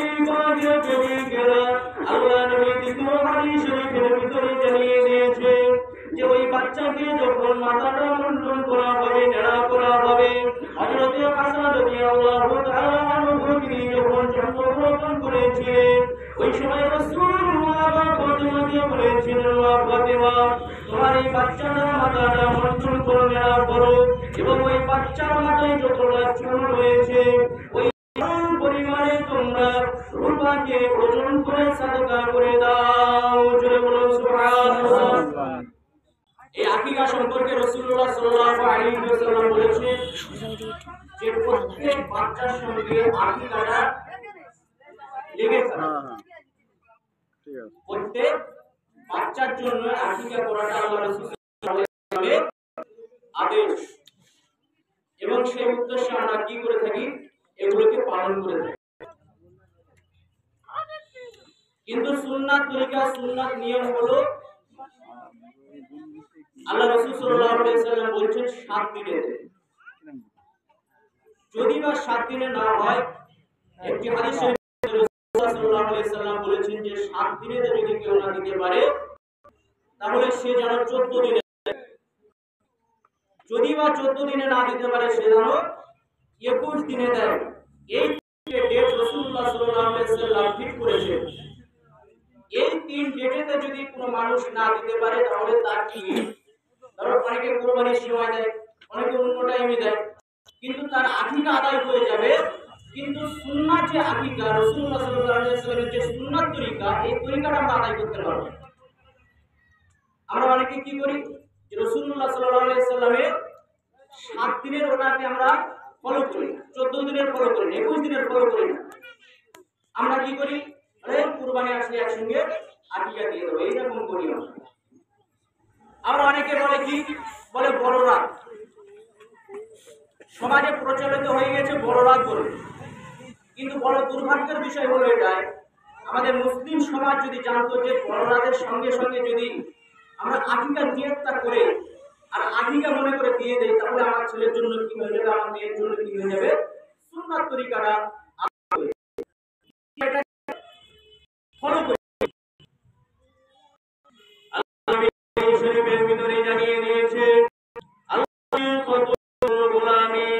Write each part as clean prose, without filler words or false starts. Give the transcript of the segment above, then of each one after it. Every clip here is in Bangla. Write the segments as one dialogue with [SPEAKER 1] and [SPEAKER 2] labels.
[SPEAKER 1] নবী পাকের প্রেমিকেরা আল্লাহ নবী দ্বিতীয় হাদিস শরীফের ভিতরে জানিয়ে দিয়েছে যে ওই বাচ্চাকে যখন মাথাটা মুন্ডন করা হবে, নেড়া করা হবে, হযরত হাসান রাদিয়াল্লাহু তাআলা আনহু তিনি যখন জন্মগ্রহণ করেছিলেন ওই সময় রাসূলুল্লাহ ফাতিমাকে বলেছিলেন, ফাতিমা তোমার এই বাচ্চাটা মাথাটা মুন্ডন করে নেড়া করো এবং ওই বাচ্চার মাথায় যতটা চুল রয়েছে ওই পরিমাণে তোমরা রূপাকে ওজন করে সাদকা করে দাও। জোরে বলুন সুবহানাল্লাহ। এই আকিকা সম্পর্কে রাসূলুল্লাহ সাল্লাল্লাহু আলাইহি ওয়াসাল্লাম বলেছেন যে প্রত্যেক বাচ্চার সঙ্গে আকিকাটা লেগে থাকে। ঠিক আছে, প্রত্যেক বাচ্চার জন্য আকিকা করাটা আল্লাহ রাসূল সাল্লাল্লাহু আলাইহি ওয়াসাল্লামের আদেশ এবং সেই উদ্দেশ্যে আমরা কি করে থাকি, এগুলোকে পালন করে থাকি। কিন্তু সুন্নাত তরিকা, সুন্নাত নিয়ম হলো আল্লাহ রাসূল সাল্লাল্লাহু আলাইহি ওয়াসাল্লাম বলেছেন 7 দিনে। যদি বা 7 দিনে না হয়, একটি হাদিসে রাসূল সাল্লাল্লাহু আলাইহি ওয়াসাল্লাম বলেছেন যে 7 দিনে যদি কেউ না দিতে পারে তাহলে সে যেন 14 দিনে, যদি বা 14 দিনে না দিতে পারে সে যেন 21 দিনে দেয়। এই ডেট রাসূলুল্লাহ সাল্লাল্লাহু আলাইহি ওয়াসাল্লাম ঠিক করেছেন। এই 3 ডেটেতে যদি কোনো মানুষ না দিতে পারে তাহলে তার কি, ধরো অনেকে কুরবানির সময় দেয়, অনেকে অন্য টাইমে দেয়, কিন্তু তার আকিকা আদায় হয়ে যাবে। কিন্তু সুন্নাত যে আকিকা, রাসূলুল্লাহ সাল্লাল্লাহু আলাইহি ওয়াসাল্লামের যে সুন্নাত তরিকা, এই তরিকাটা আমরা আদায় করতে পারব। আমরা অনেকে কি করি, যে রাসূলুল্লাহ সাল্লাল্লাহু আলাইহি ওয়াসাল্লামের 7 দিনের ওটাকে আমরা ফলো করি, 14 দিনের ফলো করি, 21 দিনের ফলো করি না। আমরা কি করি, আরে কুরবানি আসলে একসঙ্গে আকিকা দিয়ে দেবো, এইরকম করি আমরা। অনেকে বলে কি, বলে বড় রাত, সমাজে প্রচলিত হয়ে গেছে বড় রাত বলে। কিন্তু বড় দুর্ভাগ্যের বিষয় হলো এটাই, আমাদের মুসলিম সমাজ যদি জানতো যে বড় রাতের সঙ্গে সঙ্গে যদি আমরা আকিকার নিয়তটা করে আর আকিকা মনে করে দিয়ে দেই, তাহলে আমার ছেলের জন্য কি হয়ে যাবে, আমার মেয়ের জন্য কি হয়ে যাবে, সুন্নাত তরিকাটা ফলো করে। আল্লাহ শরীফের ভিতরে জানিয়ে দিয়েছে আল্লাহ কত গোলামি,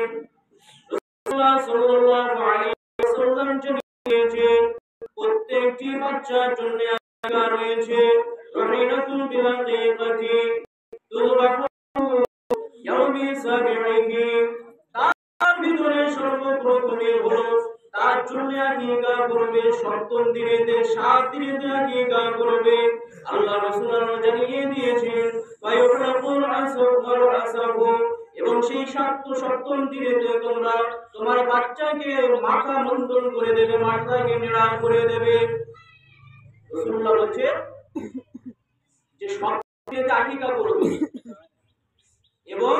[SPEAKER 1] রাসূলুল্লাহ সাল্লাল্লাহু আলাইহি ওয়াসাল্লাম জানিয়েছে প্রত্যেকটি বাচ্চার জন্য আকিকা রয়েছে। রাহিনাতুন বিলাকিকাতি তুযবাহু ইয়াউমি সাবিহি, তার ভিতরে সর্বপ্রথমে হলো তার জন্য আকিকা করবে 7 দিনেতে, 7 দিনেতে আকিকা করবে। আল্লাহ রাসূল জানিয়ে দিয়েছেন ওয়ায়ুরাকুল আসফারু আসাবু, এবং সেই 7 দিনেতে তোমরা তোমার বাচ্চাকে মাথা মুন্ডন করে দেবে, মাথাকে নেড়া করে দেবে। রাসূলুল্লাহ বলছে যে 7 দিনেতে আকিকা করবে। এবং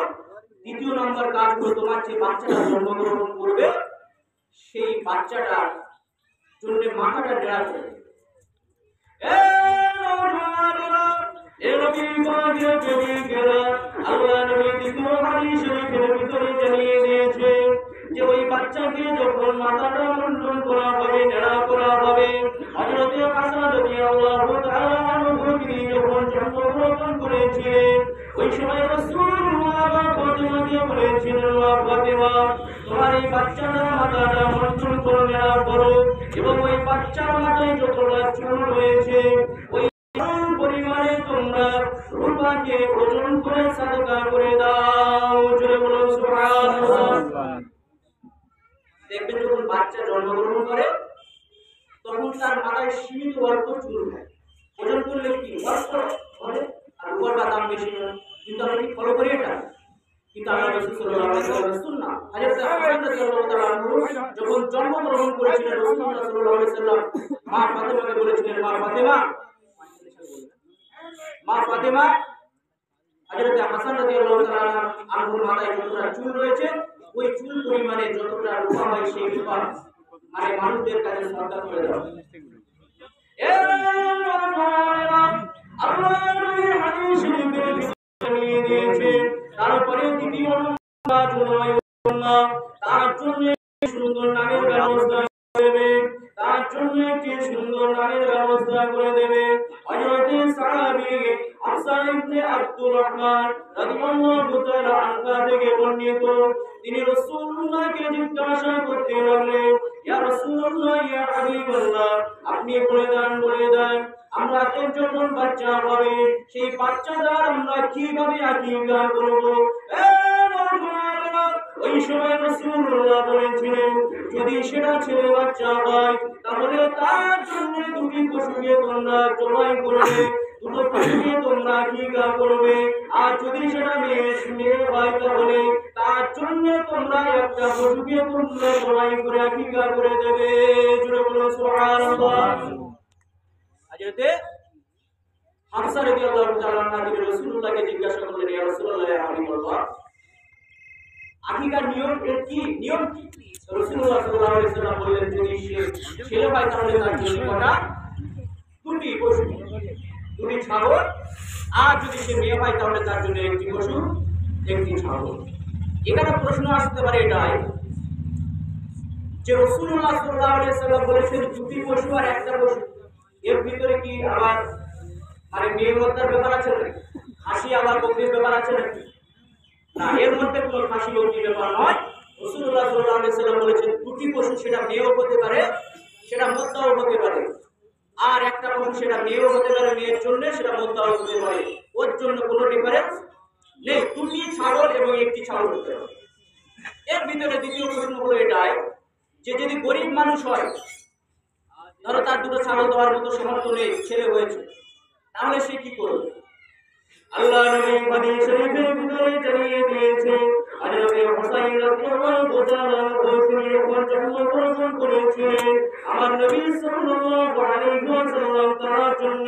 [SPEAKER 1] দ্বিতীয় নম্বর কাজ হলো তোমার যে বাচ্চাটা জন্মগ্রহণ করবে সেই বাচ্চাটার জন্য মাথাটা নেড়া করবে। আল্লাহ নবী দ্বিতীয় হাদিস শরীফের ভিতরে জানিয়ে দিয়েছে যে ওই বাচ্চাকে যখন মাথাটা মুন্ডন করা হবে, নেড়া করা হবে, হযরত হাসান রাদিয়াল্লাহু তাআলা আনহু তিনি যখন জন্মগ্রহণ করেছিলেন ওই সময় রাসূলুল্লাহ ফাতিমাকে বলেছিলেন, ফাতিমা তোমার এই বাচ্চাটা মাথাটা মুন্ডন করে নেড়া করো এবং ওই বাচ্চার মাথায় যতটা চুল রয়েছে ওই পরিমাণে তোমরা রূপাকে ওজন করে সাদকা করে দাও। জোরে বলুন সুবহানাল্লাহ। দেখবেন যখন বাচ্চা জন্মগ্রহণ করে তখন তার মাথায় সীমিত অল্প চুল হয়, ওজন করলে কি অল্প হবে আর উপর বা দাম বেশি হয়। কিন্তু আমরা কি ফলো করি এটা? কিন্তু আল্লাহ রাসূল সাল্লাল্লাহু আলাইহি ওয়াসাল্লাম সুন্নাহ, হযরত হাসান রাদিয়াল্লাহু তাআলা আনহু যখন জন্মগ্রহণ করেছিলেন রাসূলুল্লাহ সাল্লাল্লাহু আলাইহি ওয়াসাল্লাম মা ফাতেমাকে বলেছিলেন, মা ফাতেমা হযরত হাসান রাদিয়াল্লাহু তাআলা আনহুর মাথায় যতটা চুল রয়েছে ওই চুল পরিমাণে যতটা রূপা হয় সেই রূপা মানে মানুষদের কাছে শ্রদ্ধা করে দাও। তারপরে দ্বিতীয় তার জন্য সুন্দর নামের ব্যবস্থা করবে, তার জন্য নামের ব্যবস্থা করে দেবে। হযরত সাহাবী হাফসা ইবনে আব্দুর রহমান রাদিয়াল্লাহু তাআলা আনহা থেকে বর্ণিত, তিনি রাসূলুল্লাহকে জিজ্ঞাসা করতে লাগলেন, ইয়া রাসূলুল্লাহ, ইয়া হাবিবাল্লাহ, আপনি বলে দেন আমরা যখন বাচ্চা হবে সেই বাচ্চাটার আমরা কিভাবে আকিকা করব? ওই সময় রাসূলুল্লাহ বলেছিলেন, যদি সেটা ছেলে বাচ্চা হয় তাহলে তার জন্য দুটি পশুকে তোমরা জবাই করবে, দুটো পশুকে তোমরা আকিকা করবে। আর যদি সেটা মেয়ে হয় তাহলে তার জন্য তোমরা একটা পশুকে তোমরা জবাই করে আকিকা করে দেবে। জোরে বলো সুবহানাল্লাহ। হযরতে হাফসা রাদিয়াল্লাহু তাআলা আনহা রাসূলুল্লাহকে জিজ্ঞাসা করলেন, ইয়া রাসূলুল্লাহ, ইয়া হাবিবাল্লাহ, আকিকার নিয়ম কি? রাসূলুল্লাহ সাল্লাল্লাহু আলাইহি ওয়াসাল্লাম বললেন, যদি সে ছেলে হয় তাহলে তার জন্য কটা? দুটি পশু, দুটি ছাগল। আর যদি সে মেয়ে হয় তাহলে তার জন্য একটি পশু, একটি ছাগল। এখানে প্রশ্ন আসতে পারে এটাই যে রাসূলুল্লাহ সাল্লাল্লাহু আলাইহি ওয়াসাল্লাম বলেছেন দুটি পশু আর একটা পশু, এর ভিতরে কি আবার মানে মেয়ে হত্যার ব্যাপার আছে নাকি? খাসি আবার বকরির ব্যাপার আছে নাকি? না, এর মধ্যে কোনো খাসি বকরির ব্যাপার নয়। রাসূলুল্লাহ সাল্লাল্লাহু আলাইহি ওয়াসাল্লাম বলেছেন দুটি পশু, সেটা মেয়েও হতে পারে, সেটা মোদ্দাও হতে পারে। আর একটা পশু সেটা মেয়েও হতে পারে, মেয়ের জন্য সেটা মোদ্দাও হতে পারে, ওর জন্য কোনো ডিফারেন্স নেই। দুটি ছাগল এবং একটি ছাগল হতে পারে। এর ভিতরে দ্বিতীয় প্রশ্ন হলো এটাই যে যদি গরিব মানুষ হয়, ধরো তার দুটো ছাগল দেওয়ার মতো সামর্থ্য নেই, ছেলে হয়েছে, তাহলে সে কি করবে? আল্লাহ নবী হাদিস শরীফের ভিতরে জানিয়ে দিয়েছে, হযরত হুসাইন রাদিয়াল্লাহু তাআলা তিনি যখন জন্মগ্রহণ করেছিলেন, আমার নবী সাল্লাল্লাহু আলাইহি ওয়াসাল্লাম তার জন্য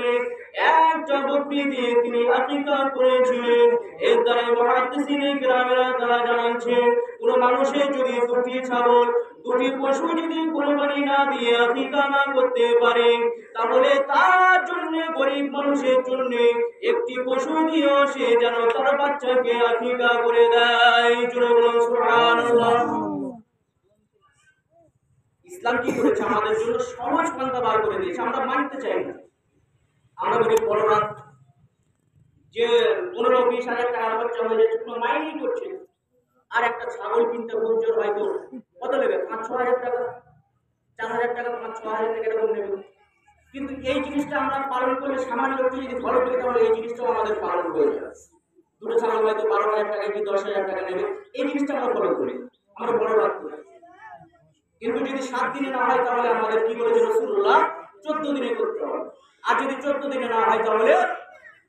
[SPEAKER 1] একটা বকরি দিয়ে তিনি আকিকা করেছিলেন। এর দ্বারা মুহাদ্দিসিনে কিরামেরা তারা জানাচ্ছেন, কোন মানুষের যদি দুটি ছাগল, দুটি পশু যদি কুরবানি না দিয়ে আকিকা না করতে পারে, তাহলে তার জন্য গরিব মানুষের জন্য একটি পশু দিয়েও সে যেন তার বাচ্চাকে আকিকা করে দেয়। জোরে বলুন সুবহানাল্লাহ। ইসলাম কি করেছে? আমাদের জন্য সহজ পন্থা বার করে দিয়েছে, আমরা মানতে চাই না। আমরা বলি বড় রাত যে 15-20 হাজার টাকার বাচ্চা হয়ে যাচ্ছে, কোনো মাইনই করছে। আর একটা ছাগল কিনতে খুব জোর হয়তো কত নেবে? 5-6 হাজার টাকা, 4 হাজার টাকা, 5-6 হাজার টাকা এরকম নেবে। কিন্তু এই জিনিসটা আমরা পালন করলে, সামান্য একটু যদি ফলো করি তাহলে এই জিনিসটাও আমাদের পালন হয়ে যায়। দুটো ছাগল হয়তো 12 হাজার টাকা কি 10 হাজার টাকা নেবে, এই জিনিসটা আমরা ফলো করি, আমরা বড় রাত করি। কিন্তু যদি 7 দিনে না হয় তাহলে আমাদের কি বলেছে রাসূলুল্লাহ? 14 দিনে করতে হবে। আর যদি 14 দিনে না হয় তাহলে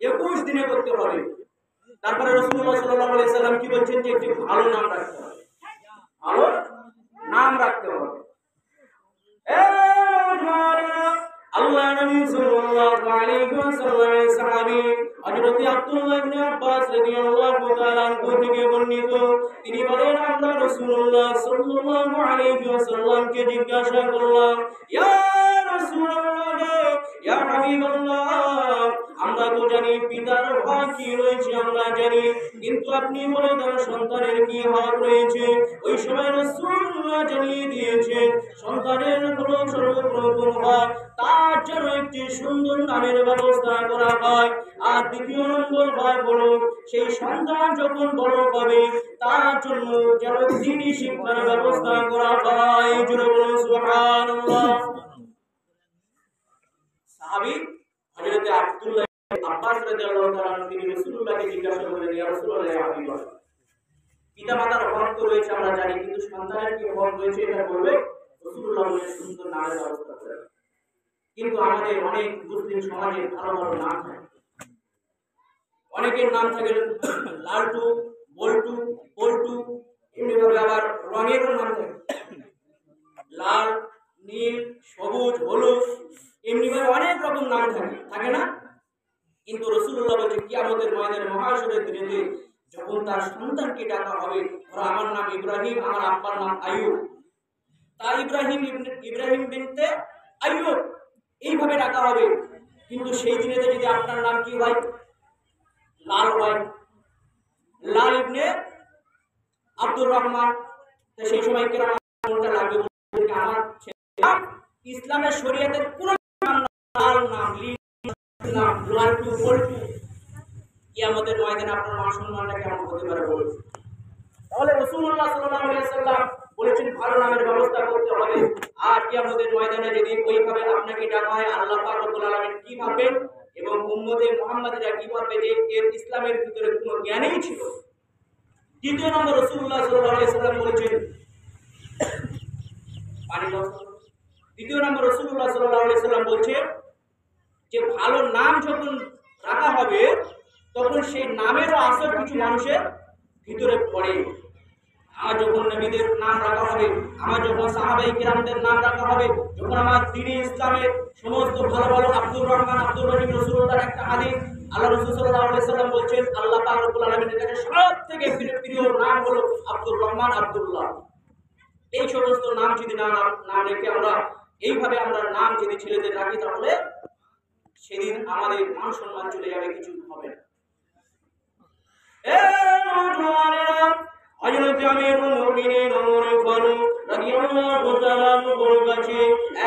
[SPEAKER 1] 21 দিনে করতে হবে। তারপরে রাসূলুল্লাহ সাল্লাল্লাহু আলাইহি ওয়াসাল্লাম কি বলছেন যে একটি ভালো নাম রাখতে হবে, ভালো নাম রাখতে হবে। আল্লাহ নবী সাল্লাল্লাহু আলাইহি ওয়াসাল্লামের সাহাবী হযরত আব্দুল্লাহ ইবনে আব্বাস রাদিয়াল্লাহু তাআলা আনহু থেকে বর্ণিত, তিনি বলেন, আমরা রাসূলুল্লাহ সাল্লাল্লাহু আলাইহি ওয়াসাল্লামকে জিজ্ঞাসা করলাম, ইয়া রাসূলুল্লাহ, ইয়া হাবিবাল্লাহ, আমরা তো জানি পিতার হক কি রয়েছে, আমরা জানি, কিন্তু আপনি বলে দেন সন্তানের কি হক রয়েছে। ওই সময় রাসূলুল্লাহ জানিয়ে দিয়েছেন, সন্তানের হলো সর্বপ্রথম হক তার জন্য একটি সুন্দর নামের ব্যবস্থা করা হয়। আর দ্বিতীয় নম্বর হক হলো সেই সন্তান যখন বড় হবে তার জন্য যেন দ্বীনি শিক্ষার ব্যবস্থা করা হয়। জোরে বলুন সুবহানাল্লাহ। সাহাবী হযরত আব্দুল্লাহ আব্বাস রাদিয়াল্লাহু তাআলা তিনি রাসূলুল্লাহকে জিজ্ঞাসা করলেন, ইয়া রাসূলুল্লাহ, ইয়া হাবিবাল্লাহ, পিতামাতার হক তো রয়েছে আমরা জানি, কিন্তু সন্তানের কি হক রয়েছে এটা বলবে? রাসূলুল্লাহ বলেন, সুন্দর নামের ব্যবস্থা করে। কিন্তু আমাদের অনেক মুসলিম সমাজে ভালো ভালো নাম থাকে, অনেকের নাম থাকে লালটু, বল্টু, পল্টু, এমনিভাবে আবার রঙেরও নাম থাকে, লাল, নীল, সবুজ, হলুদ, এমনিভাবে অনেক রকম নাম থাকে, থাকে না? কিন্তু রাসূলুল্লাহ বলেন, কিয়ামতের ময়দানে মহাশরের দিনে যখন তার সন্তানকে ডাকা হবে, ধরো আমার নাম ইব্রাহিম, আমার আব্বার নাম আইয়ুব, তা ইব্রাহিম বিনতে আইয়ুব এইভাবে ডাকা হবে। কিন্তু সেই দিনে যদি আপনার নাম কি হয়? লাল হয়, লাল ইবনে আব্দুর রহমান, সেই সময় কেরাম লাগবে আমার ইসলামের শরীয়তের কোন লাল নাম, নাম লালটু পল্টু, কিয়ামতের ময়দানে আপনার মান সম্মানটা কেমন হতে পারে বলুন? তাহলে রাসূলুল্লাহ সাল্লাল্লাহু আলাইহি ওয়াসাল্লাম বলেছেন ভালো নামের ব্যবস্থা করতে হবে। আর কিয়ামতের ময়দানে যদি ওইভাবে আপনাকে ডাকা হয়, আল্লাহ পাক রব্বুল আলামিন কি ভাববেন এবং উম্মতে মুহাম্মাদীরা কি ভাববে যে এর ইসলামের ভিতরে কোনো জ্ঞানই ছিল। দ্বিতীয় নম্বর রাসূলুল্লাহ সাল্লাল্লাহু আলাইহি ওয়াসাল্লাম বলেছেন দ্বিতীয় নম্বর রাসূলুল্লাহ সাল্লাল্লাহু আলাইহি ওয়াসাল্লাম বলছেন যে ভালো নাম যখন রাখা হবে তখন সেই নামেরও আসর কিছু মানুষের ভিতরে পড়ে। আমার যখন নবীদের নাম রাখা হবে, আমার যখন সাহাবায়ে কিরামদের নাম রাখা হবে, যখন আমার দ্বীনে ইসলামের সমস্ত ভালো ভালো আব্দুর রহমান, আব্দুর রহিম, রাসূলুল্লাহর একটা হাদিস, আল্লাহ রাসূল সাল্লাল্লাহু আলাইহি ওয়াসাল্লাম বলেছেন আল্লাহ পাক রব্বুল আলামিনের কাছে সবথেকে প্রিয় নাম হলো আব্দুর রহমান, আব্দুল্লাহ। এই সমস্ত নাম যদি নাম রেখে আমরা এইভাবে আমরা নাম যদি ছেলেদের রাখি তাহলে সেদিন আমাদের মান সম্মান চলে যাবে, কিছু হবে না। হযরত আমিরুল মুমিনিন ওমর ফারুক রাদিয়াল্লাহু তাআলা আনহুর কাছে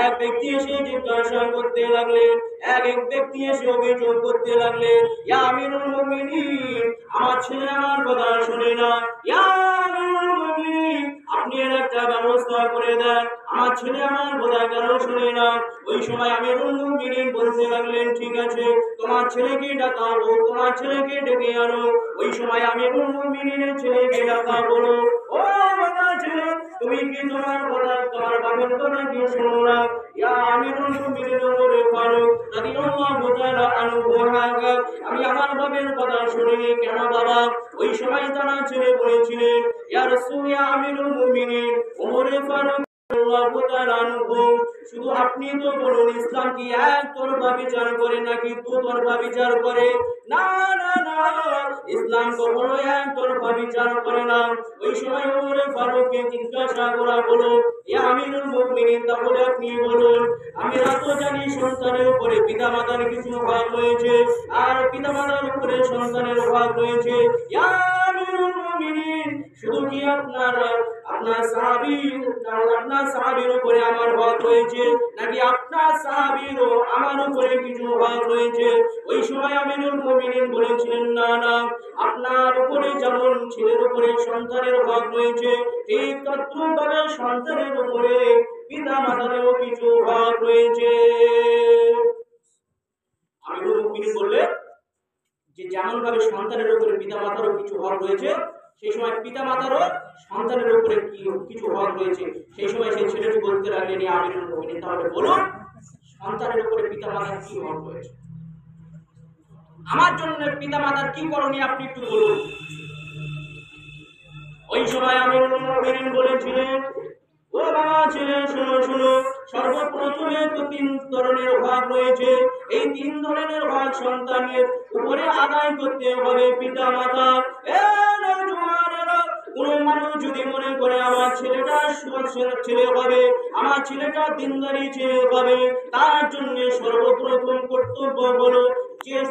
[SPEAKER 1] এক ব্যক্তি এসে জিজ্ঞাসা করতে লাগলেন, এক ব্যক্তি এসে অভিযোগ করতে লাগলেন, ইয়া আমিরুল মুমিনিন, আমার ছেলে আমার কথা শুনে না, ইয়া আমিরুল মুমিনিন, আপনি এর একটা ব্যবস্থা করে দেন, আমার ছেলে আমার কথা কেন শুনে না। ওই সময় আমিরুল মুমিনিন বলতে লাগলেন, ঠিক আছে, তোমার ছেলেকে ডাকাবো, তোমার ছেলেকে ডেকে আনো। ওই সময় আমিরুল মুমিনিনের ছেলেকে ডাকা বলো, ও বাবা ছেলে, তুমি কি তোমার কথা, তোমার বাবার কথা কি শোনো না? ইয়া আমিরুল মুমিনিন ওমর ফারুক রাদিয়াল্লাহু তাআলা আনহু, আমি আমার বাবার কথা শুনিনি। কেন বাবা? ওই সময় তারা ছেলে বলেছিলেন, ইয়া রাসূল, ইয়া আমিরুল মুমিনিন ওমর ফারুক রাদিয়াল্লাহু তাআলা আনহু, শুধু আপনি তো বলুন, ইসলাম কি এক তরফা বিচার করে নাকি দু তরফা বিচার করে? না না না, ইসলাম কখনো এক তরফা বিচার করে না। ওই সময় ওমর ফারুককে জিজ্ঞাসা করা হলো, ইয়া আমিরুল মুমিনিন, তাহলে আপনি বলুন, আমরা তো জানি সন্তানের উপরে পিতামাতার কিছু ভাগ রয়েছে আর পিতামাতার উপরে সন্তানের ভাগ রয়েছে। ইয়া আমিরুল মুমিনিন, শুধু কি আপনার সাহাবীর উপরে আমার ভাগ রয়েছে নাকি আপনার সাহাবীরও আমার উপরে কিছু ভাগ রয়েছে? ওই সময় আমিরুল মুমিনিন বলেছিলেন, না না, আপনার উপরে যেমন ছেলের উপরে সন্তানের ভাগ রয়েছে ঠিক তদ্রূপভাবে সন্তানের উপরে পিতা মাতারও কিছু ভাগ রয়েছে। আমিরুল মুমিনিন বললেন যে যেমন ভাবে সন্তানের উপরে পিতা মাতারও কিছু ভাগ রয়েছে, সেই সময় পিতা মাতারও সন্তানের উপরে কিছু হক রয়েছে। সেই সময় সেই ছেলেটি বলতে লাগলেন, ইয়া আমিরুল মুমিনিন, তাহলে বলুন সন্তানের উপরে পিতা মাতার কি হক রয়েছে, আমার জন্য পিতা মাতার কি করণীয় আপনি একটু বলুন। ওই সময় আমিরুল মুমিনিন বলেছিলেন, ও বাবা ছেলে, শোনো শোনো, সর্বপ্রথমে তো 3 ধরনের ভাগ রয়েছে। এই 3 ধরনের ভাগ সন্তানের উপরে আদায় করতে হবে পিতা মাতা। কোন মানুষ যদি মনে করে আমার ছেলেটা ছেলে হবে, আমার ছেলেটা দিনদারি ছেলে হবে, তার জন্য সর্বপ্রথম কর্তব্য হলো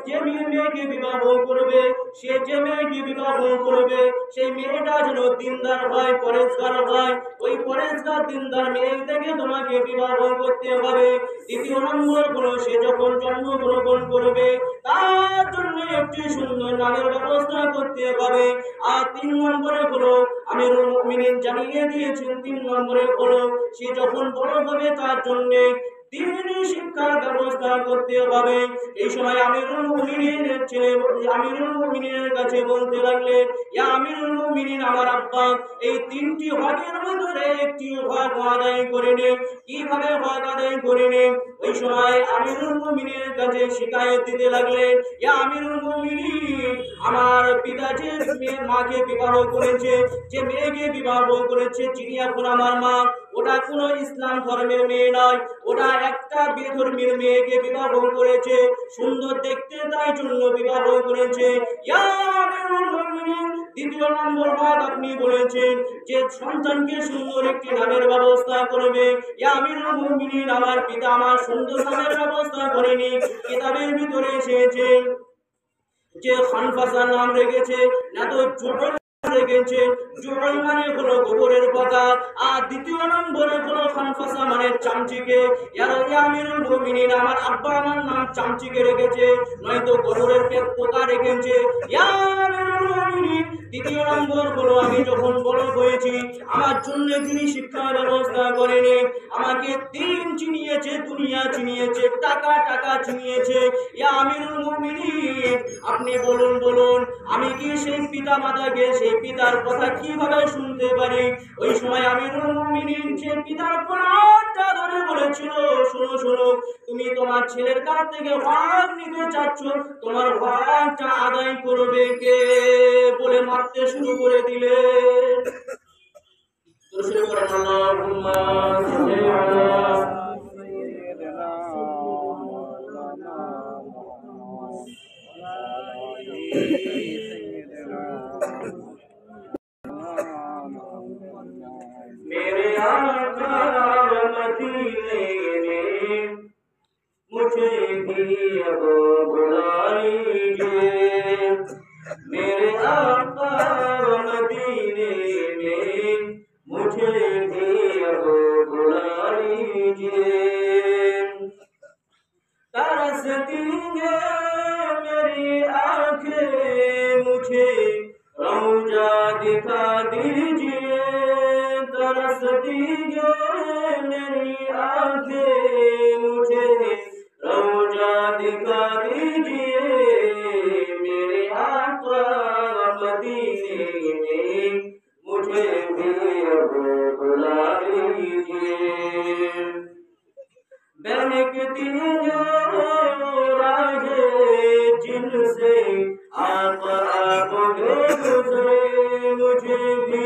[SPEAKER 1] যে মেয়েকে বিবাহ করবে, সে যে মেয়েকে বিবাহ করবে সেই মেয়েটা যেন দিনদার হয়, পরেশগার হয়। ওই পরেশগার দিনদার মেয়ে থেকে তোমাকে বিবাহ করতে হবে। দ্বিতীয় নম্বর হলো সে যখন জন্মগ্রহণ করবে তার জন্য একটি সুন্দর নামের ব্যবস্থা করতে হবে। আর 3 নম্বরে হলো আমিরুল মুমিনিন জানিয়ে দিয়েছেন, 3 নম্বরে হলো সে যখন বড় হবে তার জন্য দ্বীনি শিক্ষার ব্যবস্থা করতে হবে। এই সময় আমিরুল মুমিনিনের কাছে বলতে লাগলেন, ইয়া আমিরুল মুমিনিন, আমার আব্বা এই 3টি হকের মধ্যে একটি হক আদায় করে নে। কিভাবে হক আদায় করে নে? ওই সময় আমিরুল মুমিনিনের কাছে শিকায়ত দিতে লাগলেন, ইয়া আমিরুল মুমিনিন, আমার পিতা যে মাকে বিবাহ করেছে, যে মেয়েকে বিবাহ করেছে, যিনি এখন আমার মা, ওটা কোনো ইসলাম ধর্মের মেয়ে নয়, ওটা একটা বেধর্মীর মেয়েকে বিবাহ করেছে, সুন্দর দেখতে তাই জন্য বিবাহ করেছে। ইয়া আমিরুল মুমিনিন, দ্বিতীয় নম্বর ভাগ আপনি বলেছেন যে সন্তানকে সুন্দর একটি নামের ব্যবস্থা করবে। ইয়া আমিরুল মুমিনিন, আমার পিতা আমার সুন্দর নামের ব্যবস্থা করেনি। কিতাবের ভিতরে এসেছে যে খানফাসা নাম রেখেছে, না তো ছোট রেখেছে। জুড়ল মানে হলো গোবরের পাতা, আর দ্বিতীয় নম্বরে হলো খানফাসা মানে চামচিকে। আমিরুল মুমিনিন আমার আব্বা আমার নাম চামচিকে রেখেছে, নয়তো গোবরের পোকা রেখেছে। আমিরুল মুমিনিন দ্বিতীয় নম্বর হলো আমি যখন বড় হয়েছি আমার জন্য তিনি শিক্ষা ব্যবস্থা করেনি, আমাকে দিন চিনিয়েছে, দুনিয়া চিনিয়েছে, টাকা টাকা চিনিয়েছে। আমিরুল মুমিনিন আপনি বলুন বলুন আমি কি সেই পিতা মাতাকে সেই পিতার কথা কিভাবে শুনতে পারি? ওই সময় আমিরুল মুমিনিন সে পিতার কোনটা ধরে বলেছিল, শোনো শোনো, তুমি তোমার ছেলের কাছ থেকে হক নিতে চাচ্ছ, তোমার হকটা আদায় করবে কে? বলে মারতে শুরু করে দিলেন। তো শুরু করেন আল্লাহুম্মা সাল্লি আলা मेरे आका मदीने में मुझे भी अब बुला लीजिए। मेरे आका मदीने में मुझे भी अब बुला लीजिए। तरसती है मेरी आंखें मुझे रौजा दिखा दीजिए। तरसती है मेरी आंखें मुझे रौजा दिखा दीजिए। मेरे आका मदीने में मुझे भी अब बुला लीजिए। बहकती है राहें जिनसे आप गुजरे, मुझे भी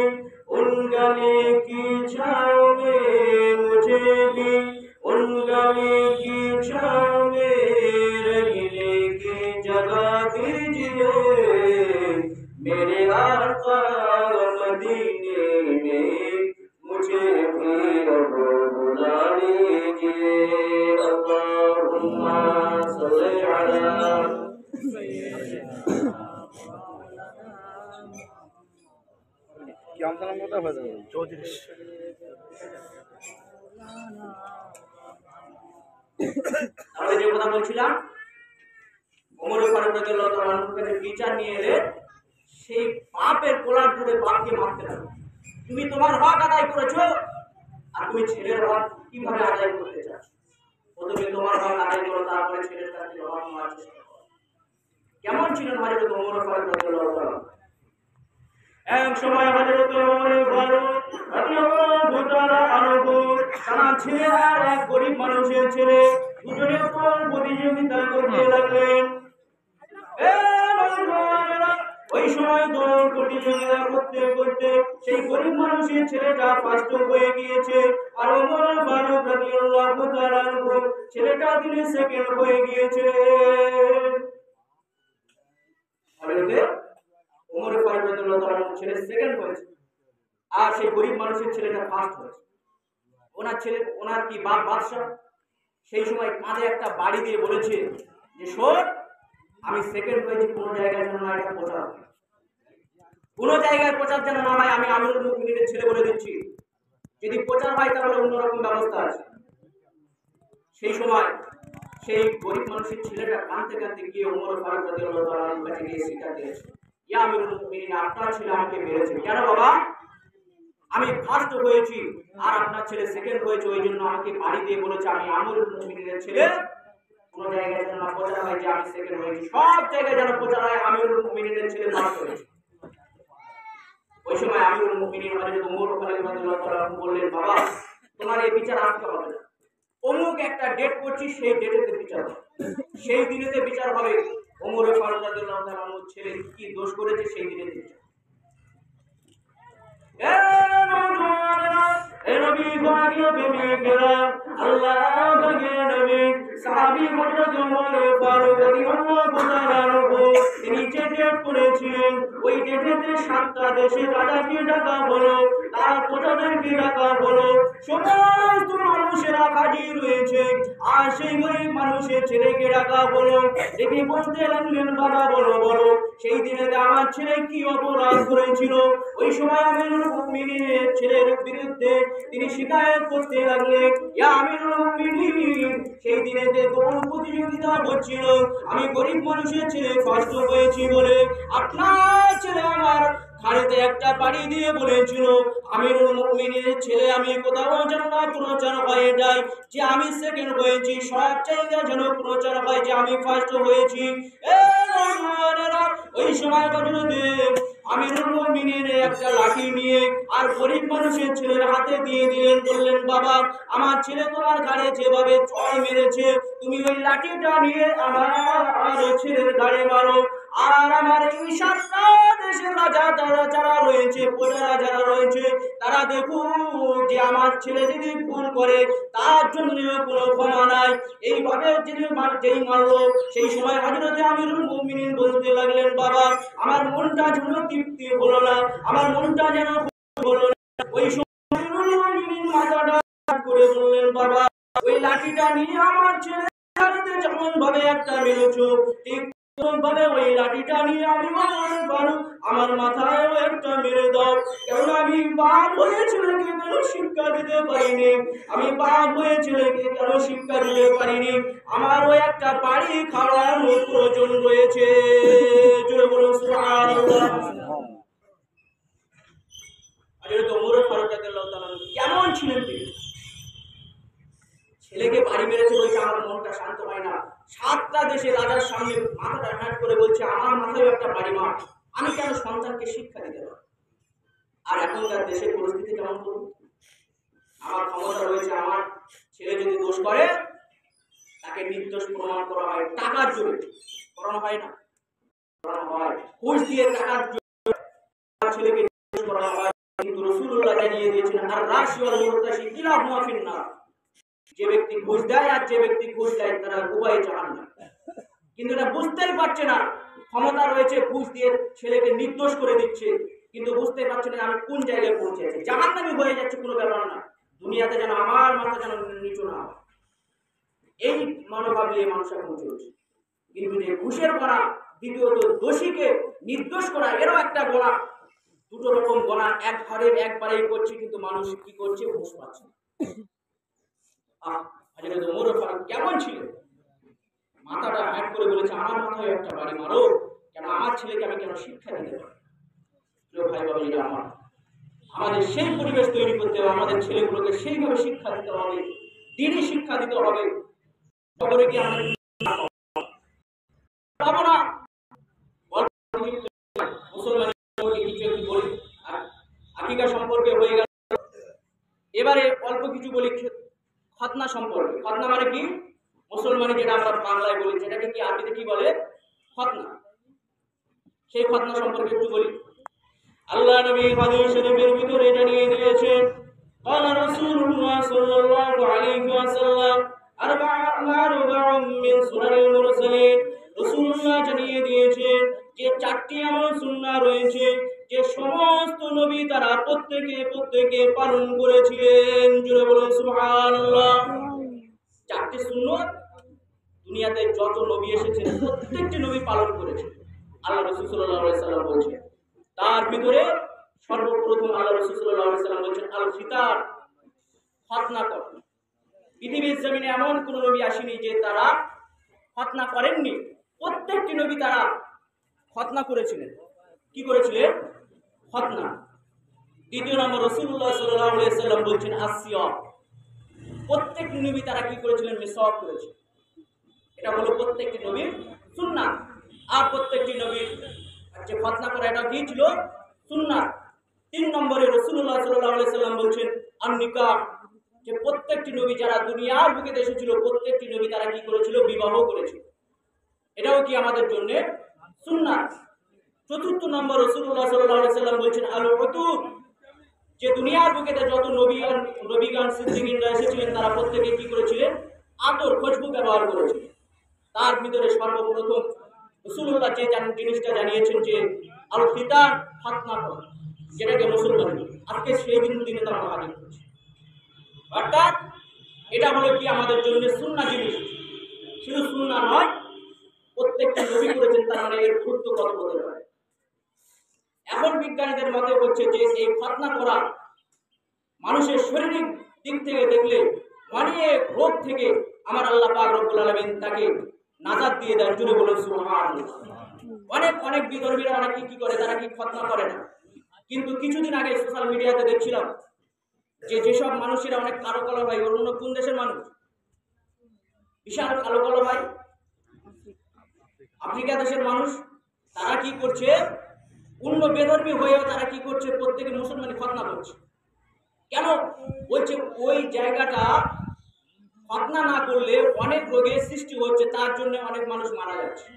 [SPEAKER 1] उन गले की छाँव में, मुझे भी उन गले की छाँव में रहने की जगह दीजिए। मेरे आका मदीने में मुझे भी अब बुला लीजिए। अल्लाहुम्मा सल्ली अला
[SPEAKER 2] क्या नाम होता है भाई? चौधरी।
[SPEAKER 1] তাহলে যে কথা বলছিলাম ওমর ফারুক রাদিয়াল্লাহু তাআলা আনহুর কাছে বিচার নিয়ে এলে সেই পাপের কোলার ধরে বাপকে মারতে লাগলো। তুমি তোমার হক আদায় করেছো আর তুমি ছেলের হক কিভাবে আদায় করতে চাচ্ছ? প্রথমে তোমার হক আদায় করো, তারপরে ছেলের কাছে হক নেওয়ার চেষ্টা করো। কেমন ছিলেন হযরত ওমর ফারুক রাদিয়াল্লাহু তাআলা? এক সময় হযরত ওমর ফারুক রাদিয়াল্লাহু তাআলা আনহু তার ছেলে আর এক গরিব মানুষের ছেলে দুজনে কোন প্রতিযোগিতা করতে লাগলেন। ওই সময় দৌড় প্রতিযোগিতা করতে করতে সেই গরিব মানুষের ছেলেটা ফার্স্ট হয়ে গিয়েছে, আর ওমর ফারুক রাদিয়াল্লাহু তাআলা আনহু ছেলেটা তিনি সেকেন্ড হয়ে গিয়েছে। ওমর ফারুক রাদিয়াল্লাহু তাআলা আনহু ছেলে সেকেন্ড হয়েছে আর সেই গরিব মানুষের ছেলেটা ফার্স্ট হয়েছে। ওনার কি বাপ বাদশা সেই সময় কাঁধে একটা বাড়ি দিয়ে বলেছে যে শোন, আমি সেকেন্ড হয়েছি, কোনো জায়গায় যেন না এটা প্রচার হয়, কোনো জায়গায় প্রচার যেন না হয়, আমি আমিরুল মুমিনিনের ছেলে বলে দিচ্ছি, যদি প্রচার হয় তাহলে অন্যরকম ব্যবস্থা আছে। সেই সময় সেই গরিব মানুষের ছেলেটা কাঁদতে কাঁদতে গিয়ে ওমর ফারুক রাদিয়াল্লাহু তাআলা আনহুর কাছে গিয়ে স্বীকার দিয়েছে, ইয়া আমিরুল মুমিনিন, আপনার ছেলে আমাকে মেরেছে। কেন বাবা? আমি ফার্স্ট হয়েছি আর আপনার ছেলে সেকেন্ড হয়েছে, ওই জন্য আমাকে বাড়ি দিয়ে বলেছে আমি আমিরুল মুমিনিনের ছেলে, কোন জায়গায় যেন না প্রচার হয় যে আমি সেকেন্ড হয়েছি, সব জায়গায় যেন প্রচার হয় আমিরুল মুমিনিনের ছেলে ফার্স্ট হয়েছে। ওই সময় আমিরুল মুমিনিন হযরত ওমর ফারুক রাদিয়াল্লাহু তাআলা বললেন, বাবা তোমার এই বিচার আজকে হবে না, অমুক একটা ডেট করছি, সেই ডেটেতে বিচার হবে, সেই দিনেতে বিচার হবে। ওমর ফারুক রাদিয়াল্লাহু তাআলা আনহুর ছেলে কি দোষ করেছে সেই দিনেতে বিচার। ওই ডেটেতে 7টা দেশে রাজাকে ডাকা হলো, তার প্রজাদেরকে ডাকা হলো, সমস্ত মানুষেরা হাজির হয়েছে। আর সেই গরিব মানুষের ছেলেকে ডাকা হলো, ডেকে বলতে লাগলেন, বাবা বলো বলো সেই দিনে আমার ছেলে কি অপরাধ করেছিল। ওই সময় আমিরুল মুমিনের ছেলের বিরুদ্ধে তিনি শিকায়ত করতে লাগলেন, ইয়া আমিরুল মুমিনিন, সেই দিনে যে দৌড় প্রতিযোগিতা হচ্ছিল, আমি গরিব মানুষের ছেলে কষ্ট হয়েছি বলে আপনার ছেলে আমার ঘাড়িতে একটা বাড়ি দিয়ে বলেছিল, আমিরুল মুমিনের ছেলে আমি কোথাও যেন না প্রচার হয়ে যাই যে আমি সেকেন্ড হয়েছি, সব জায়গায় যেন প্রচার হয় যে আমি ফার্স্ট হয়েছি। ওই সময় আমিরুল মুমিনের একটা লাঠি নিয়ে আর গরিব মানুষের ছেলের হাতে দিয়ে দিলেন, বললেন, বাবা আমার ছেলে তোমার ঘাড়ে যেভাবে চড় মেরেছে তুমি ওই লাঠিটা নিয়ে আমার ছেলের ঘাড়ে মারো। আর আমার এই সাতটা দেশের রাজা যারা রয়েছে, প্রজারা যারা রয়েছে, তারা দেখুন যে আমার ছেলে যদি ভুল করে তার জন্য কোনো ক্ষমা নাই। এইভাবে যেই মারলো, সেই সময় হযরতে আমিরুল মুমিনিন বলতে লাগলেন, বাবা আমার মনটা যেন তৃপ্তি হলো না, আমার মনটা যেন হলো না। ওই সময় আমিরুল মুমিনিন মাথাটা করে বললেন, বাবা ওই লাঠিটা নিয়ে আমার ছেলে যেমন ভাবে একটা মেরেছো, ঠিক ভাবে ওই লাঠিটা নিয়ে আমি আমার মাথায় একটা মেরে দাও, কারণ আমি বাপ হয়ে ছেলেকে কেন শিক্ষা দিতে পারিনি, আমি বাপ হয়ে ছেলেকে কেন শিক্ষা দিতে পারিনি, আমার ওই একটা বাড়ি খাওয়ার প্রয়োজন রয়েছে। জোরে বলুন সুবহানাল্লাহ। হযরত ওমর ফারুক রাদিয়াল্লাহু তাআলা কেমন ছিলেন তিনি? ছেলেকে বাড়ি মেরেছে বলছে আমার মনটা শান্ত হয় না, সাতটা দেশের রাজার সামনে মাথাটা হ্যাট করে বলছে আমার মাথায় একটা বাড়ি মার, আমি কেন সন্তানকে শিক্ষা দিতে পারি। আর এখনকার দেশের পরিস্থিতি কেমন করুন, আমার ক্ষমতা রয়েছে, আমার ছেলে যদি দোষ করে তাকে নির্দোষ প্রমাণ করা হয়, টাকার জোরে করানো হয় না, করানো হয় ঘুষ দিয়ে টাকার জোরে ছেলেকে নির্দোষ করা হয়। কিন্তু রাসূলুল্লাহ জানিয়ে দিয়েছেন, আর রাশি ওয়াল মুরতাশি কিলাহুমা ফিন্নার, যে ব্যক্তি ঘুষ দেয় আর যে ব্যক্তি ঘুষ দেয় তারা উভয়ে জাহান্নাম। কিন্তু এটা বুঝতেই পারছে না, ক্ষমতা রয়েছে ঘুষ দিয়ে ছেলেকে নির্দোষ করে দিচ্ছে, কিন্তু বুঝতে পারছে না আমি কোন জায়গায় পৌঁছেছি, জাহান্নামী হয়ে যাচ্ছে, কোনো ব্যাপার না, দুনিয়াতে যেন আমার মাথা যেন নিচু না হয়, এই মনোভাব নিয়ে মানুষ এখন চলছে। কিন্তু যে ঘুষের গোনা, দ্বিতীয়ত দোষীকে নির্দোষ করা, এরও একটা গোনা, দুটো রকম গোনা একবারেই করছে, কিন্তু মানুষ কি করছে, ঘুষ পাচ্ছে। হযরত ওমর ফারুক কেমন ছিল, মাথাটা হ্যাট করে বলেছে আমার মাথায় একটা বাড়ি মারো, কেন আমার ছেলেকে আমি কেন শিক্ষা দিতে পারি। প্রিয় ভাই বাবাজিরা আমার, আমাদের সেই পরিবেশ তৈরি করতে হবে, আমাদের ছেলেগুলোকে সেইভাবে শিক্ষা দিতে হবে, দ্বীনি শিক্ষা দিতে হবে। খবরে কি আমরা পাবো না, মুসলমানকে কিছু একটু বলি, আকিকা সম্পর্কে হয়ে গেল, এবারে অল্প কিছু বলি খতনা সম্পর্কে। খতনা মানে কি? মুসলমানি যেটা আমরা বাংলায় বলি, যেটাকে কি আরবিতে কি বলে? খতনা। সেই খতনা সম্পর্কে একটু বলি। আল্লাহ নবী হাদিস শরীফের ভিতরে জানিয়ে দিয়েছেন, قال رسول الله صلى الله عليه وسلم أربع من سنن المرسلين। রাসূলুল্লাহ জানিয়ে দিয়েছেন যে চারটি এমন সুন্নাহ রয়েছে যে সমস্ত নবী তারা প্রত্যেকে পালন করেছিলেন। জোরে বলুন সুবহানাল্লাহ। চারটি সুন্নাহ দুনিয়াতে যত নবী এসেছেন প্রত্যেকটি নবী পালন করেছেন। আল্লাহ রাসূল সাল্লাল্লাহু আলাইহি ওয়াসাল্লাম বলেছেন, তার ভিতরে সর্বপ্রথম আল্লাহ রাসূল সাল্লাল্লাহু আলাইহি ওয়াসাল্লাম বলেছেন আল খিতান, খতনা করা। পৃথিবীর জমিনে এমন কোন নবী আসেনি যে তারা খতনা করেননি, প্রত্যেকটি নবী তারা খতনা করেছিলেন। কি করেছিলেন? খতনা। দ্বিতীয় নম্বর রাসূলুল্লাহ সাল্লাল্লাহু আলাইহি ওয়াসাল্লাম বলেছেন আসিয়াম, প্রত্যেকটি নবী তারা কি করেছিলেন? মিসওয়াক করেছিলেন। এটা হলো প্রত্যেকটি নবীর সুন্নাহ। আর প্রত্যেকটি নবীর যে খতনা করা এটা কি ছিল? সুন্নাহ। তিন নম্বরে রাসূলুল্লাহ সাল্লাল্লাহু আলাইহি ওয়াসাল্লাম বলেছেন আন-নিকাহ, যে প্রত্যেকটি নবী যারা দুনিয়ার বুকে এসেছিল প্রত্যেকটি নবী তারা কি করেছিল? বিবাহ করেছিল। এটাও কি আমাদের জন্য সুন্নাহ। চতুর্থ নম্বর রাসূলুল্লাহ সাল্লাল্লাহু আলাইহি ওয়াসাল্লাম বলেছেন আল-উতুব, যে দুনিয়ার বুকে যত নবীগণ সিদ্দিকীনরা এসেছিলেন তারা প্রত্যেকে কি করেছিলেন? আতর, খুশবু ব্যবহার করেছিলেন। তার ভিতরে সর্বপ্রথম রাসূলুল্লাহ যে জিনিসটা জানিয়েছেন যে আল খিতান, খতনা করা, যেটাকে মুসলমান আজকে সেই দিনে আমরা হাজির করছি। অর্থাৎ এটা হলো কি আমাদের জন্য সুন্নাহ জিনিস। শুধু সুন্নাহ নয়, প্রত্যেকটা নবী করেছেন, তার মানে এর গুরুত্ব কত হতে পারে। এখন বিজ্ঞানীদের মতে হচ্ছে যে এই খতনা করা মানুষের শারীরিক দিক থেকে দেখলে অনেক রোগ থেকে আমার আল্লাহ পাক রব্বুল আলামিন তাকে নাজাত দিয়ে দেন। জুড়ে বলুন সুবহানাল্লাহ। অনেক অনেক বিধর্মীরা অনেকে কি করে, তারা কি খতনা করে না। কিন্তু কিছুদিন আগে সোশ্যাল মিডিয়াতে দেখছিলাম যে যেসব মানুষেরা অনেক কালো কালো ভাই, অন্য কোন দেশের মানুষ, বিশাল কালো কালো ভাই, আফ্রিকা দেশের মানুষ, তারা কি করছে, অন্য বেধর্মী হয়েও তারা কি করছে, প্রত্যেকে মুসলমানি খতনা করছে। কেন বলছে, ওই জায়গাটা খতনা না করলে অনেক রোগের সৃষ্টি হচ্ছে, তার জন্য অনেক মানুষ মারা যাচ্ছে।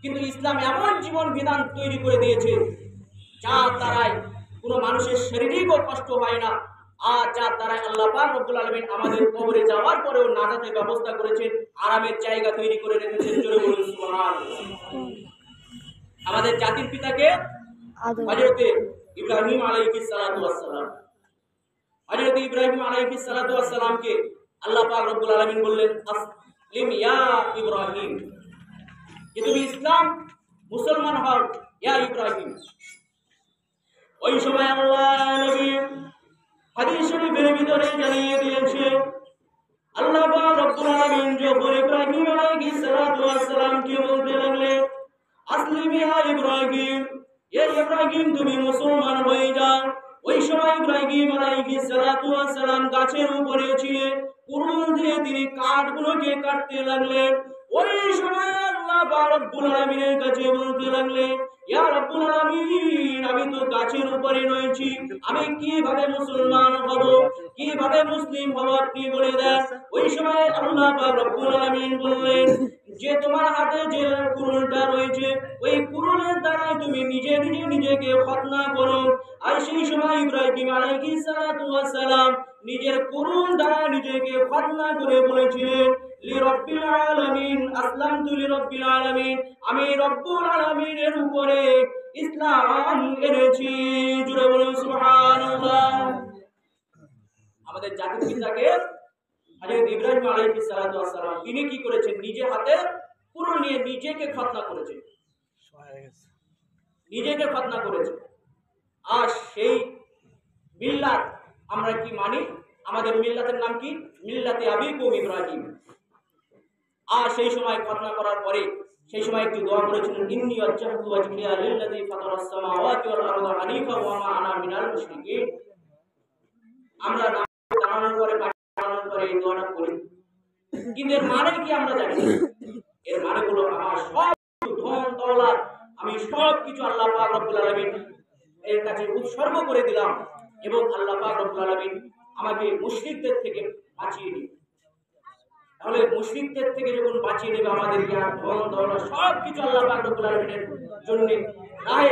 [SPEAKER 1] কিন্তু ইসলাম এমন জীবন বিধান তৈরি করে দিয়েছে যার দ্বারাই কোনো মানুষের শারীরিকও কষ্ট হয় না, আর যার দ্বারাই আল্লাহ পাক রব্বুল আলামিন আমাদের কবরে যাওয়ার পরেও নাজাতের ব্যবস্থা করেছেন, আরামের জায়গা তৈরি করে রেখেছেন। জোরে বলুন সুবহানাল্লাহ। আমাদের জাতির পিতাকে হযরত ইব্রাহিম আলাইহিস সালাতু ওয়াস সালাম, হযরত ইব্রাহিম আলাইহিস সালাতু ওয়াস সালামকে আল্লাহ পাক রব্বুল আলামিন বললেন, আসলিম ইয়া ইব্রাহিম, যে তুমি ইসলাম মুসলমান হও ইয়া ইব্রাহিম। ওই সময় আল্লাহ নবী হাদিস শরীফের ভিতরে জানিয়ে দিয়েছে, আল্লাহ পাক রব্বুল আলামিন যখন ইব্রাহিম আলাইহিস সালাতু ওয়াস সালামকে বলতে লাগলেন, আসলিম ইয়া ইব্রাহিম, ইয়া ইব্রাহিম তুমি মুসলমান হয়ে যাও। ওই সময় ইব্রাহিম আলাইহিস সালাতু ওয়াস সালাম গাছের উপরে ছিলেন, কুড়ুল দিয়ে তিনি কাঠগুলোকে কাটতে লাগলেন। ওই সময় আল্লাহ পাক রব্বুল আলামিনের কাছে বলতে লাগলেন, ইয়া রব্বুল আলামিন, আমি তো গাছের উপরে রয়েছি, আমি কিভাবে মুসলমান হব, কিভাবে মুসলিম হব, আপনি বলে দেন। ওই সময় আল্লাহ পাক রব্বুল আলামিন বললেন যে তোমার হাতে যে কুড়ুলটা রয়েছে, ওই কুড়ুলের দ্বারা তুমি নিজে নিজে নিজেকে খতনা করো। আর সেই সময় ইব্রাহিম আলাইহিস সালাতু ওয়াস সালাম নিজের কুড়ুল দ্বারা নিজেকে খতনা করে বলেছিলেন, লিরাব্বিল আলামিন আসলামতু লিরাব্বিল আলামিন, আমি রব্বুল আলামিনের উপরে ইসলাম এনেছি। জুড়ে বলুন সুবহানাল্লাহ। আমাদের জাতির পিতাকে হযরত ইব্রাহিম আলাইহিস সালাতু ওয়াস সালাম তিনি কি করেছেন, নিজে হাতে কুড়ুল নিয়ে নিজেকে খতনা করেছেন, নিজেকে খতনা করেছেন। আর সেই মিল্লাত আমরা কি মানি, আমাদের মিল্লাতের নাম কি, মিল্লাতে আবিকুম ইব্রাহিম। আর সেই সময় খতনা করার পরে সেই সময় একটি দোয়া করেছিলেন, ইন্নী ওয়াজ্জাহতু ওয়াজহিয়া লিল্লাযী ফাতারাস সামাওয়াতি ওয়াল আরদা হানিফা ওয়া মা আনা মিনাল মুশরিকিন। আমরা নাম জানানোর পরে জানানোর পরে এই দোয়াটা করি, কিন্তু এর মানে কি আমরা জানি না। এর মানে হলো আমার সব ধন দৌলত আমি সব কিছু আল্লাহ পাক রব্বুল আলামিন এর কাছে উৎসর্গ করে দিলাম, এবং আল্লাহ পাক রব্বুল আলামিন আমাকে মুশরিকদের থেকে বাঁচিয়ে দিন। তাহলে মুশরিকদের থেকে যখন বাঁচিয়ে নেবে আমাদেরকে, আর ধন দৌলত সব কিছু আল্লাহ পাক রব্বুল আলামিনের জন্য রাহে।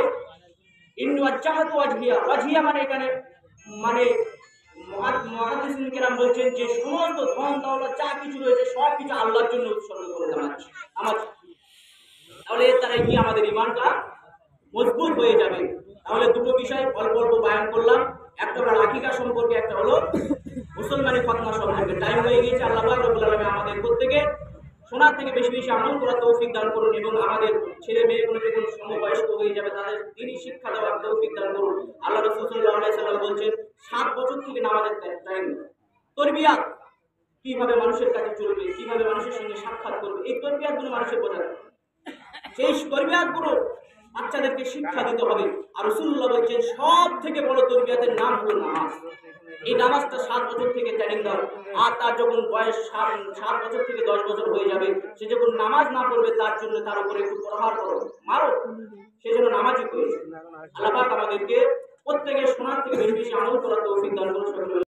[SPEAKER 1] ইন্নী ওয়াজ্জাহতু ওয়াজহিয়া, ওয়াজহিয়া মানে এখানে মানে মুহাদ্দিসিন কেরাম বলছেন যে সমস্ত ধন দৌলত যা কিছু রয়েছে সব কিছু আল্লাহর জন্য উৎসর্গ করে দেওয়াচ্ছি আমার। তাহলে এর দ্বারা কি আমাদের ঈমানটা মজবুত হয়ে যাবে। তাহলে দুটো বিষয় অল্প অল্প বয়ান করলাম, একটা হলো আকীদা সম্পর্কে, একটা হলো মুসলমানি খতনা সম্পর্কে। টাইম হয়ে গিয়েছে। আল্লাহ পাক রব্বুল আলামিন আমাদের প্রত্যেকে শোনার থেকে বেশি বেশি আমল করার তৌফিক দান করুন, এবং আমাদের ছেলে মেয়েগুলো যখন সমবয়স্ক হয়ে যাবে তাদের দ্বীনি শিক্ষা দেওয়ার তৌফিক দান করুন। আল্লাহ রাসূল সাল্লাল্লাহু আলাইহি ওয়াসাল্লাম বলছেন 7 বছর থেকে নামাজের টাইম, তরবিয়াত কিভাবে মানুষের কাছে চলবে, কিভাবে মানুষের সঙ্গে সাক্ষাৎ করবে, এই তরবিয়াতগুলো মানুষের বোঝা যায়। সেই তরবিয়াতগুলো বাচ্চাদেরকে শিক্ষা দিতে হবে। আর রাসূলুল্লাহ বলেছেন সব থেকে বড় তরবিয়াতের নাম হলো নামাজ। এই নামাজটা 7 বছর থেকে ট্রেনিং দাও। আর তার যখন বয়স 7 বছর থেকে 10 বছর হয়ে যাবে, সে যখন নামাজ না পড়বে তার জন্য তার উপরে একটু প্রহার করো, মারো, সে যেন নামাজই করে। আল্লাহ পাক আমাদেরকে প্রত্যেকের শোনার থেকে বেশি বেশি আমল করার তৌফিক দান করুন।